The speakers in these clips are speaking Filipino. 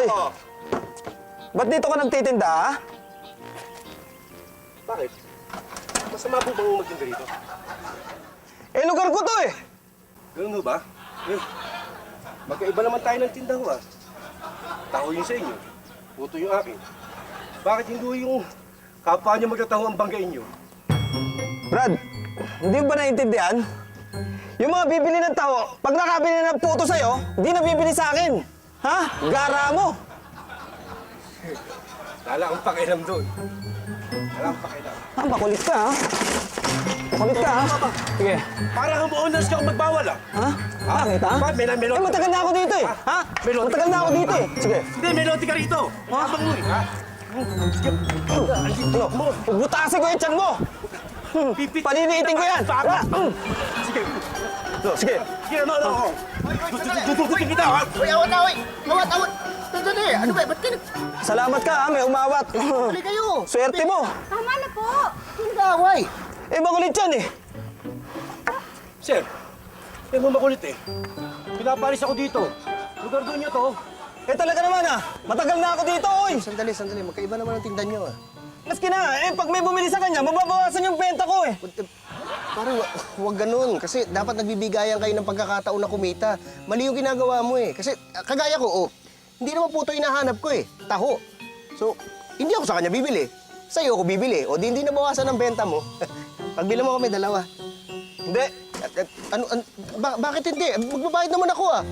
Hoy! Ba't dito ka nagtitinda, ha? Bakit? Masama po bang magtinda dito? Eh, lugar ko to eh! Ganun ho ba? Eh, magkaiba naman tayo ng tinda ho ah. Taho yun sa inyo, puto yung akin. Bakit hindi yung kapwa niyo magtataho ang banggain niyo? Brad, hindi mo ba naiintindihan? Yung mga bibili ng tao, pag nakabili ng puto sa'yo, hindi na bibili sa akin. Ha? Gara mo! Wala akong pakialam doon. Wala akong pakialam. Ha? Makulit ka, ha? Makulit ka, ha? Sige. Para kang owners ka kung magbawal ah. Ha? Bakit, ha? Bakit? May Eh, matagal na ako dito eh. Ha? Matagal na ako dito eh. Sige. Hindi, may lote ka rito. Habang mo eh, ha? Sige. Ano? Butasin ko yung tiyan mo! Pipit. Paliliitin ko yan! Ha? Sige. Sige. Sige, ano. Tutututin kita ha. Uy, awat na, uy! Awat! Nandun eh! Ano ba? Ba't kayo Salamat ka, ha? May umawat. nagpuli kayo? Swerte mo. Tama na po. Sino nag-aaway? Eh, makulit yan eh. Sir, mo makulit eh. Pinapalis ako dito. Lugar doon niyo to. Eh, talaga naman, ha? Matagal na ako dito, oy! Sandali. Magkaiba naman ang tindan nyo ah. Maski na, eh, pag may bumili sa kanya, mababawasan yung benta ko eh. Pare, huwag ganun. Kasi dapat nagbibigayan kayo ng pagkakataon na kumita. Mali yung ginagawa mo eh. Kasi kagaya ko, hindi naman puto hinahanap ko eh. Taho. So, hindi ako sa kanya bibili. Sa'yo ako bibili. O di hindi nabawasan ang benta mo. Pagbilang mo kami dalawa. Hindi. Bakit hindi? Magbabayad naman ako ah.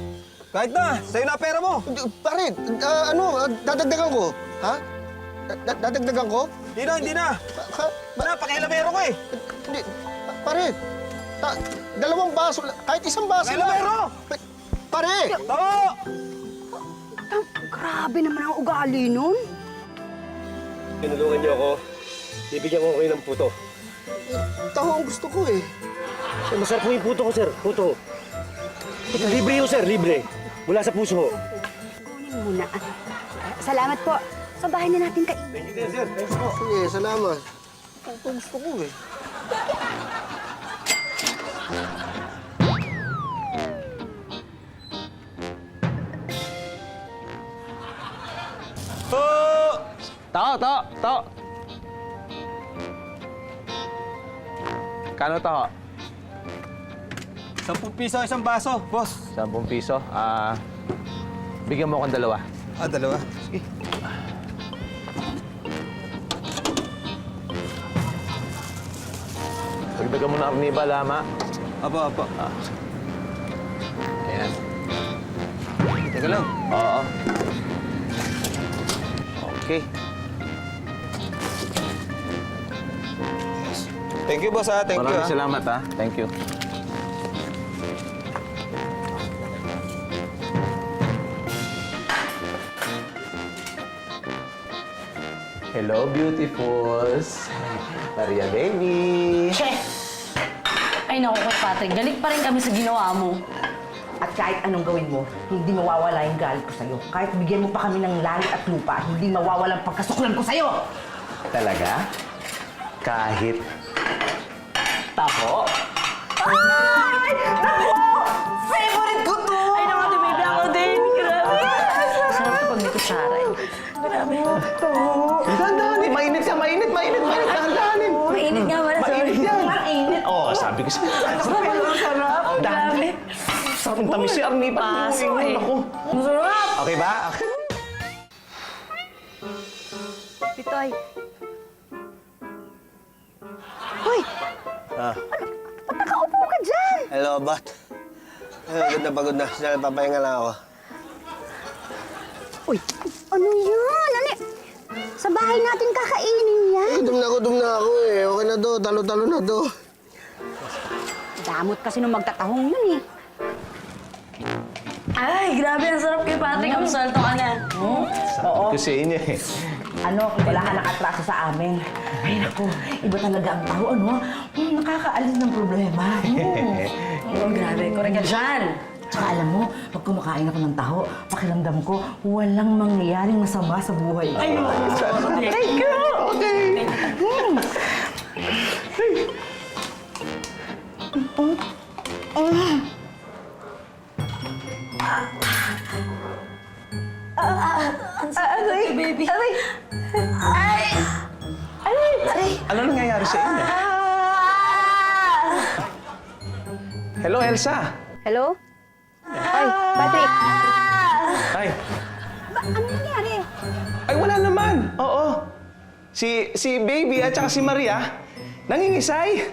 Kahit na, sa'yo na pera mo. Pare, dadagdagan ko. Ha? Dadagdagan ko? Hindi na. Wala, pakialamero ko eh. Hindi. Pare, dalawang baso, kahit isang baso lang. Pakialamero! Pare! Tama! Grabe naman ang ugali nun. Tinulungan niyo ako. Bibigyan ko kayo ng puto. Taho ang gusto ko eh. Eh, masarap po yung puto ko, sir. Puto. Libre yun, sir. Libre. Mula sa puso. Kunin muna. Salamat po. Sa bahay na natin kainin. Thank you din, sir. Thanks po. Sige, salamat. Ito gusto ko eh. Oh! To. Kano to? 10 piso isang baso, boss. 10 piso. Bigyan mo akong dalawa. Dalawa. Sige. Dagdagan mo na arnibal, lama. Apo. Ayan. Teka lang. Oo. Okay. Thank you, boss, ha. Thank you, Maraming ha. salamat, ha. Thank you. Hello, beautifuls. Maria baby. Che! Ay naku, Kuya Patrick, galit pa rin kami sa ginawa mo. At kahit anong gawin mo, hindi mawawala yung galit ko sa'yo. Kahit bigyan mo pa kami ng langit at lupa, hindi mawawala ang pagkasuklan ko sa'yo! Talaga? Kahit taho? Ay! Naku! Favorite ko to! Ay naku, baby, ako din. Grabe. Sarap ito pag may kutsara eh. Grabe. Dahan-dahanin. Mainit siya. Mainit. Dahan-dahanin. Mainit nga wala. Mainit yan. Mainit. Oo, sabi ko sa'yo. Sarap. Grabe. Sarap ang tamis si Arnie. Paso eh. Ako. Masarap. Okay ba? Okay. Pitoy. Hoy! Ah. Ba't nakaupo ka dyan? Hello, Bat. Pagod na. Sila papahinga lang ako. Uy, ano yan? Sa bahay natin kakainin yan. Dum na ako eh. Okay na do. Talo-talo na do. Damot kasi nung magtatahong yun eh. Ay, grabe. Ang sarap kay Patrick. Ang salto ka na. Oo. Kasi inyo eh. Ano, wala ka nakatraso sa amin. Ay, naku, iba talaga ang tao, ano? Nakakaalis ng problema. Oh, grabe. Correct ka dyan. Tsaka alam mo, pag kumakain ako ng taho, pakiramdam ko, walang mangyayaring masama sa buhay. Ay, thank you! Okay. Aray! Baby! Aray! Aray! Ano nangyayari sa inyo? Hello, Elsa. Hello? Ay, Patrick. Ay, Ano nangyari? ay wala naman. Oo. Si Baby at saka si Maria, nangingisay.